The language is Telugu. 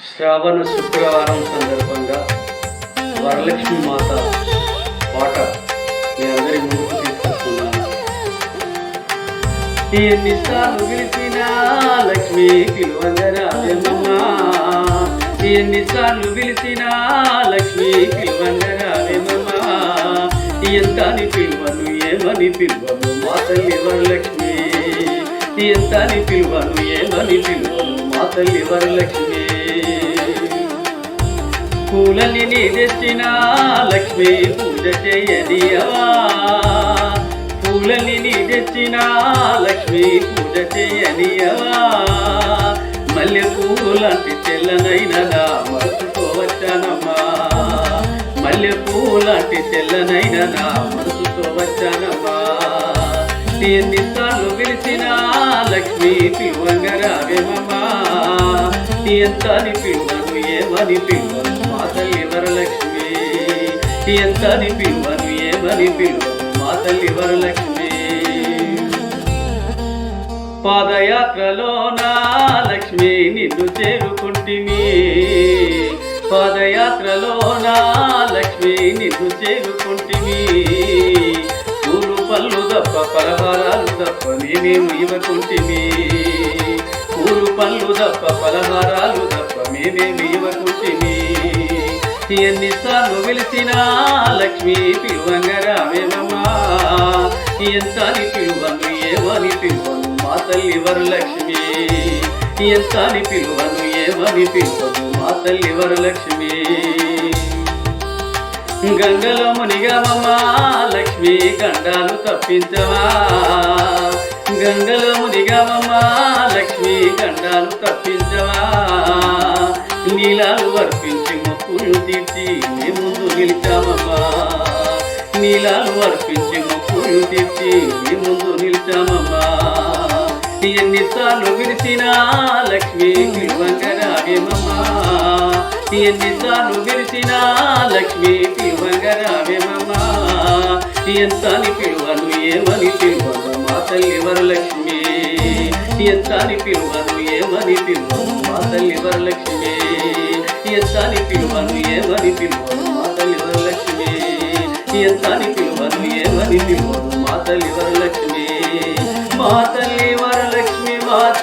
శ్రావణ శుక్రవారం సందర్భంగా వరలక్ష్మి మాత పాట మీ అందరి ముందుకు తీసుకొస్తున్నాను. ఎన్నిసార్లు పిలిచినా లక్ష్మి పిలువంగరావేమమ్మా, ఎన్నిసార్లు పిలిచినా లక్ష్మి పిలువంగరావేమమ్మా, ఎంతని పిలువను ఏమని పిలువను మా తల్లి వరలక్ష్మి, ఎంతని పిలువను ఏమని పిలువను మా తల్లి వరలక్ష్మి. పూలని నీ తెచ్చిన లక్ష్మి పూజ చేయనియవా, పూలని నీ తెచ్చిన లక్ష్మి పూజ చేయనియవా, మల్లె పూలంటి తెల్లనైనా మరుచుకోవచ్చానమ్మా, మల్లె పూలంటి తెల్లనైనా మరుచుకోవచ్చానమ్మా. ఎన్నిసార్లు పిలిచినా లక్ష్మి పిలువంగరావేమమ్మా, ఎంతని పిలువను ఏమని పిలువను మా తల్లి వరలక్ష్మి, ఎంతని పిలువను ఏమని పిలువను మా తల్లి వరలక్ష్మి. పాదయాత్రలో నా లక్ష్మి నిన్ను చేరుకుంటిమి, పాదయాత్రలో నా లక్ష్మి నిన్ను చేరుకుంటిమి, పూలు పళ్ళు తప్ప పలహారాలు తప్ప మేమేమి ఇవ్వకుంటిమి, పూలు పళ్ళు తప్ప పలహారాలు తప్ప మేమేమి ఇవ్వకుంటిమి. ఎన్నిసార్లు పిలిచినా లక్ష్మి పిలువంగరావేమమ్మా, ఎంతని పిలువను ఏమని పిలువను మా తల్లి వరలక్ష్మి, ఎంతని పిలువను ఏమని పిలువను మా తల్లి వరలక్ష్మి. గంగలో మునిగవమ్మా లక్ష్మి గండాలు తప్పించవా, గంగలో మునిగవమ్మా లక్ష్మి గండాలు తప్పించవా, నీలాలు వర్పించి మొక్కులు తీర్చి నీ ముందు నిలిచామమ్మా, నీలాలు వర్పించి మొక్కులు తీర్చి నీ ముందు నిలిచామమ్మా. ఎన్నిసార్లు పిలిచినా లక్ష్మి పిలువంగరావేమమ్మా, ఎన్నిసార్లు పిలిచినా లక్ష్మి పిలువంగరావేమమ్మా, ఎంతని పిలువను ఏమని పిలువను మా తల్లి వరలక్ష్మి, ఎంతని పిలువను ఏమని పిలువను మా తల్లి వరలక్ష్మి, ఎంతని పిలువను ఏమని పిలువను మా తల్లి వరలక్ష్మి, ఎంతని పిలువను ఏమని పిలువను మా తల్లి వరలక్ష్మి, మా తల్లి వరలక్ష్మి మాత